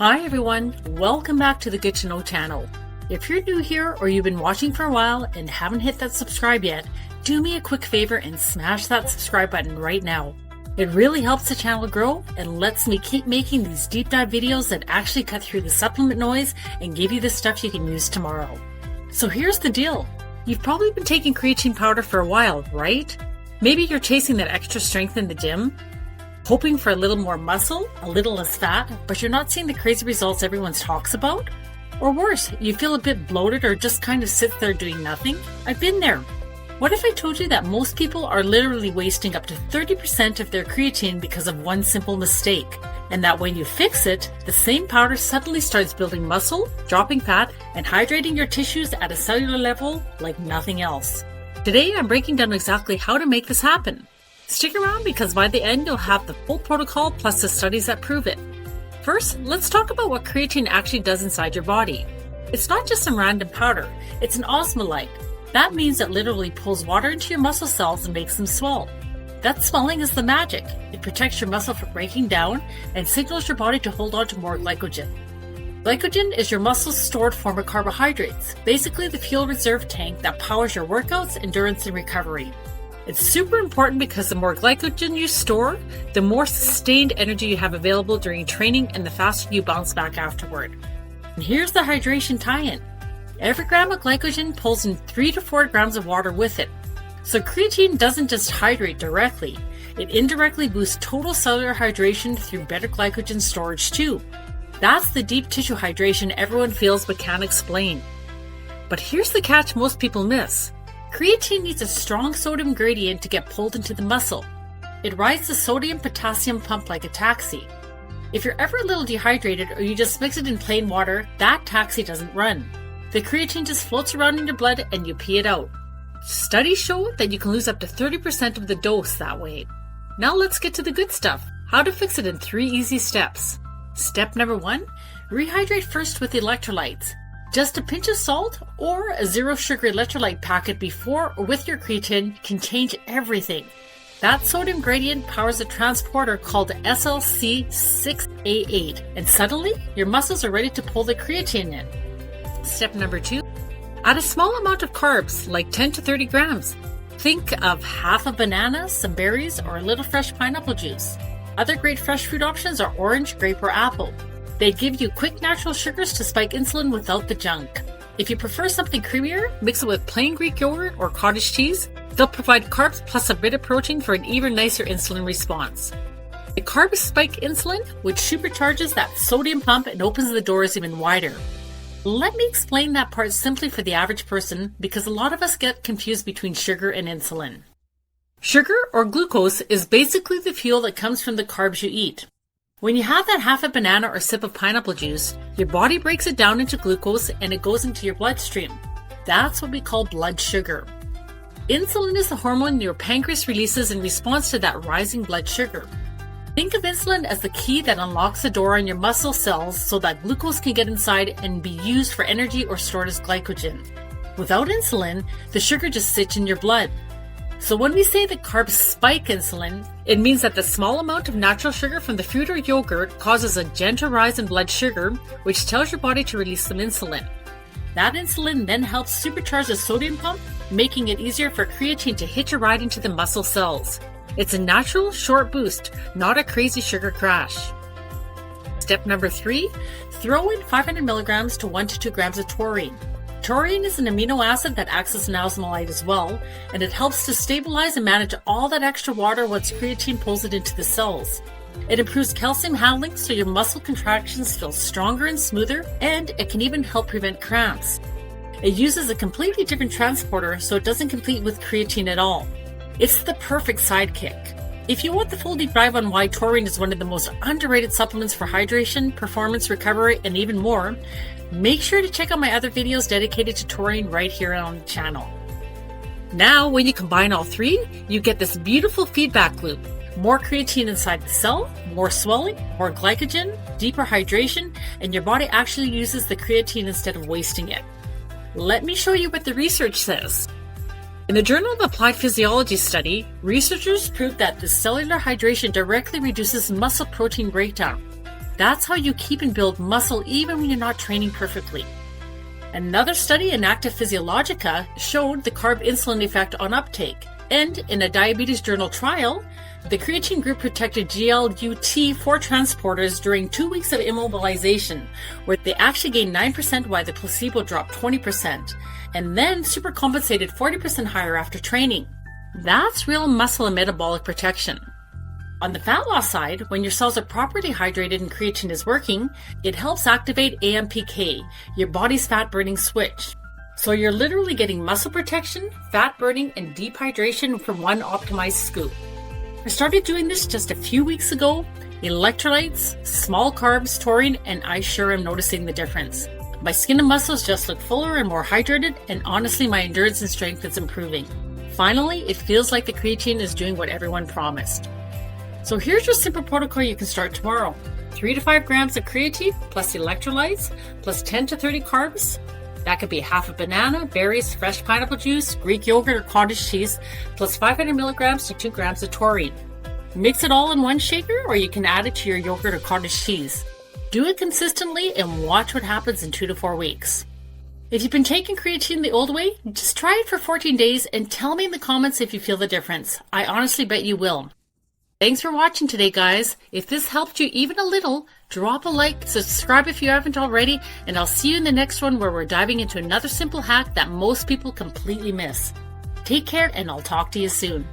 Hi everyone, welcome back to the Good to Know channel. If you're new here or you've been watching for a while and haven't hit that subscribe yet, do me a quick favor and smash that subscribe button right now. It really helps the channel grow and lets me keep making these deep dive videos that actually cut through the supplement noise and give you the stuff you can use tomorrow. So here's the deal. You've probably been taking creatine powder for a while, right? Maybe you're chasing that extra strength in the gym, hoping for a little more muscle, a little less fat, but you're not seeing the crazy results everyone talks about? Or worse, you feel a bit bloated or just kind of sit there doing nothing? I've been there. What if I told you that most people are literally wasting up to 30% of their creatine because of one simple mistake, and that when you fix it, the same powder suddenly starts building muscle, dropping fat, and hydrating your tissues at a cellular level like nothing else? Today, I'm breaking down exactly how to make this happen. Stick around because by the end, you'll have the full protocol plus the studies that prove it. First, let's talk about what creatine actually does inside your body. It's not just some random powder, it's an osmolyte. That means it literally pulls water into your muscle cells and makes them swell. That swelling is the magic. It protects your muscle from breaking down and signals your body to hold on to more glycogen. Glycogen is your muscle's stored form of carbohydrates, basically the fuel reserve tank that powers your workouts, endurance, and recovery. It's super important because the more glycogen you store, the more sustained energy you have available during training and the faster you bounce back afterward. And here's the hydration tie-in. Every gram of glycogen pulls in 3 to 4 grams of water with it. So creatine doesn't just hydrate directly, it indirectly boosts total cellular hydration through better glycogen storage too. That's the deep tissue hydration everyone feels but can't explain. But here's the catch most people miss. Creatine needs a strong sodium gradient to get pulled into the muscle. It rides the sodium-potassium pump like a taxi. If you're ever a little dehydrated or you just mix it in plain water, that taxi doesn't run. The creatine just floats around in your blood and you pee it out. Studies show that you can lose up to 30% of the dose that way. Now let's get to the good stuff. How to fix it in 3 easy steps. Step number 1, rehydrate first with electrolytes. Just a pinch of salt or a zero sugar electrolyte packet before or with your creatine can change everything. That sodium gradient powers a transporter called SLC6A8, and suddenly your muscles are ready to pull the creatine in. Step number 2, add a small amount of carbs, like 10 to 30 grams. Think of half a banana, some berries, or a little fresh pineapple juice. Other great fresh fruit options are orange, grape, or apple. They give you quick natural sugars to spike insulin without the junk. If you prefer something creamier, mix it with plain Greek yogurt or cottage cheese. They'll provide carbs plus a bit of protein for an even nicer insulin response. The carbs spike insulin, which supercharges that sodium pump and opens the doors even wider. Let me explain that part simply for the average person because a lot of us get confused between sugar and insulin. Sugar, or glucose, is basically the fuel that comes from the carbs you eat. When you have that half a banana or sip of pineapple juice, your body breaks it down into glucose and it goes into your bloodstream. That's what we call blood sugar. Insulin is the hormone your pancreas releases in response to that rising blood sugar. Think of insulin as the key that unlocks the door on your muscle cells so that glucose can get inside and be used for energy or stored as glycogen. Without insulin, the sugar just sits in your blood. So when we say that carbs spike insulin, it means that the small amount of natural sugar from the fruit or yogurt causes a gentle rise in blood sugar, which tells your body to release some insulin. That insulin then helps supercharge the sodium pump, making it easier for creatine to hitch a ride into the muscle cells. It's a natural, short boost, not a crazy sugar crash. Step number 3, throw in 500 milligrams to 1 to 2 grams of taurine. Taurine is an amino acid that acts as an osmolyte as well, and it helps to stabilize and manage all that extra water once creatine pulls it into the cells. It improves calcium handling so your muscle contractions feel stronger and smoother, and it can even help prevent cramps. It uses a completely different transporter so it doesn't compete with creatine at all. It's the perfect sidekick. If you want the full deep dive on why taurine is one of the most underrated supplements for hydration, performance, recovery, and even more, make sure to check out my other videos dedicated to taurine right here on the channel. Now, when you combine all 3, you get this beautiful feedback loop. More creatine inside the cell, more swelling, more glycogen, deeper hydration, and your body actually uses the creatine instead of wasting it. Let me show you what the research says. In the Journal of Applied Physiology study, researchers proved that the cellular hydration directly reduces muscle protein breakdown. That's how you keep and build muscle even when you're not training perfectly. Another study in Active Physiologica showed the carb insulin effect on uptake, and in a diabetes journal trial, the creatine group protected GLUT4 transporters during 2 weeks of immobilization, where they actually gained 9% while the placebo dropped 20%, and then supercompensated 40% higher after training. That's real muscle and metabolic protection. On the fat loss side, when your cells are properly hydrated and creatine is working, it helps activate AMPK, your body's fat-burning switch. So you're literally getting muscle protection, fat burning, and deep hydration from one optimized scoop. I started doing this just a few weeks ago. Electrolytes, small carbs, taurine, and I sure am noticing the difference. My skin and muscles just look fuller and more hydrated, and honestly my endurance and strength is improving. Finally, it feels like the creatine is doing what everyone promised. So here's your simple protocol you can start tomorrow. 3 to 5 grams of creatine plus electrolytes plus 10 to 30 carbs. That could be half a banana, berries, fresh pineapple juice, Greek yogurt or cottage cheese, plus 500 milligrams to 2 grams of taurine. Mix it all in one shaker, or you can add it to your yogurt or cottage cheese. Do it consistently and watch what happens in 2 to 4 weeks. If you've been taking creatine the old way, just try it for 14 days and tell me in the comments if you feel the difference. I honestly bet you will. Thanks for watching today, guys. If this helped you even a little, drop a like, subscribe if you haven't already, and I'll see you in the next one where we're diving into another simple hack that most people completely miss. Take care, and I'll talk to you soon.